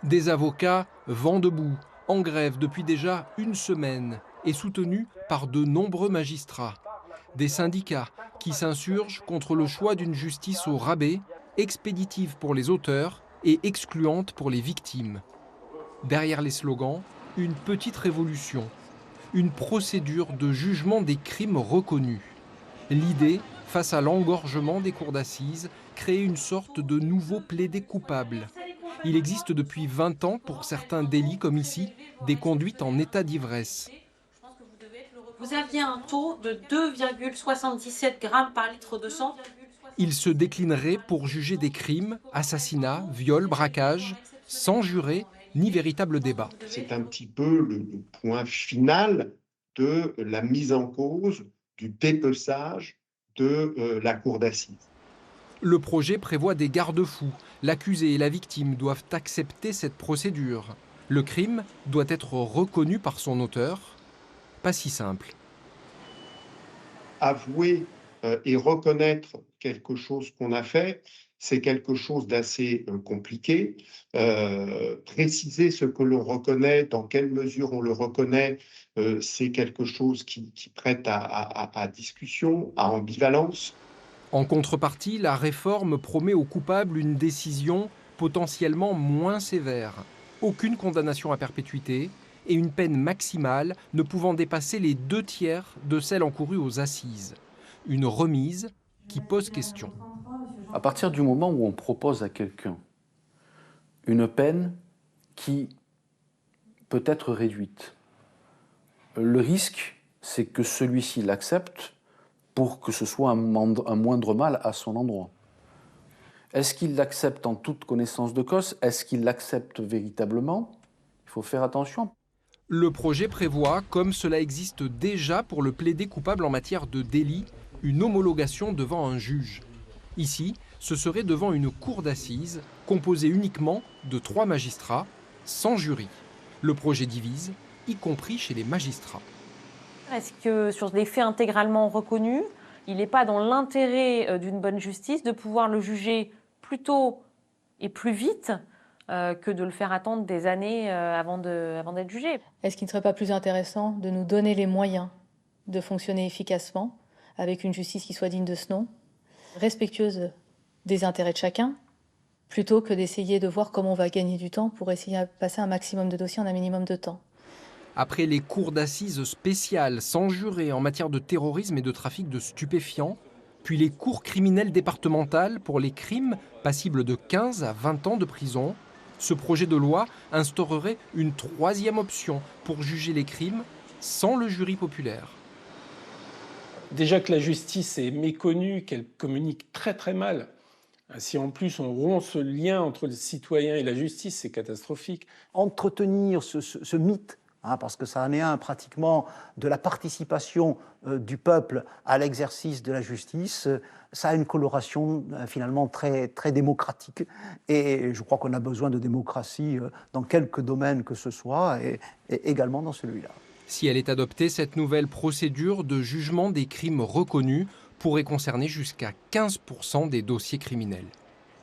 Des avocats vent debout, en grève depuis déjà une semaine et soutenus par de nombreux magistrats. Des syndicats qui s'insurgent contre le choix d'une justice au rabais, expéditive pour les auteurs et excluante pour les victimes. Derrière les slogans, une petite révolution, une procédure de jugement des crimes reconnus. L'idée, face à l'engorgement des cours d'assises, créer une sorte de nouveau plaidé coupable. Il existe depuis 20 ans, pour certains délits comme ici, des conduites en état d'ivresse. Vous aviez un taux de 2,77 grammes par litre de sang. Il se déclinerait pour juger des crimes, assassinats, viols, braquages, sans juré ni véritable débat. C'est un petit peu le point final de la mise en cause, du dépeçage de la cour d'assises. Le projet prévoit des garde-fous. L'accusé et la victime doivent accepter cette procédure. Le crime doit être reconnu par son auteur. Pas si simple. Avouer et reconnaître quelque chose qu'on a fait, c'est quelque chose d'assez compliqué. Préciser ce que l'on reconnaît, dans quelle mesure on le reconnaît, c'est quelque chose qui prête à discussion, à ambivalence. En contrepartie, la réforme promet aux coupables une décision potentiellement moins sévère. Aucune condamnation à perpétuité et une peine maximale ne pouvant dépasser les 2/3 de celle encourue aux assises. Une remise qui pose question. À partir du moment où on propose à quelqu'un une peine qui peut être réduite, le risque, c'est que celui-ci l'accepte pour que ce soit un moindre mal à son endroit. Est-ce qu'il l'accepte en toute connaissance de cause? Est-ce qu'il l'accepte véritablement? Il faut faire attention. Le projet prévoit, comme cela existe déjà pour le plaidé coupable en matière de délit, une homologation devant un juge. Ici, ce serait devant une cour d'assises composée uniquement de 3 magistrats, sans jury. Le projet divise, y compris chez les magistrats. Est-ce que sur des faits intégralement reconnus, il n'est pas dans l'intérêt d'une bonne justice de pouvoir le juger plus tôt et plus vite que de le faire attendre des années avant d'être jugé? Est-ce qu'il ne serait pas plus intéressant de nous donner les moyens de fonctionner efficacement avec une justice qui soit digne de ce nom, respectueuse des intérêts de chacun, plutôt que d'essayer de voir comment on va gagner du temps pour essayer de passer un maximum de dossiers en un minimum de temps? Après les cours d'assises spéciales sans juré en matière de terrorisme et de trafic de stupéfiants, puis les cours criminelles départementales pour les crimes passibles de 15 à 20 ans de prison, ce projet de loi instaurerait une 3e option pour juger les crimes sans le jury populaire. Déjà que la justice est méconnue, qu'elle communique très très mal. Si en plus on rompt ce lien entre le citoyen et la justice, c'est catastrophique. Entretenir ce mythe, parce que ça en est un pratiquement, de la participation du peuple à l'exercice de la justice, ça a une coloration finalement très, très démocratique. Et je crois qu'on a besoin de démocratie dans quelques domaines que ce soit, et également dans celui-là. Si elle est adoptée, cette nouvelle procédure de jugement des crimes reconnus pourrait concerner jusqu'à 15% des dossiers criminels.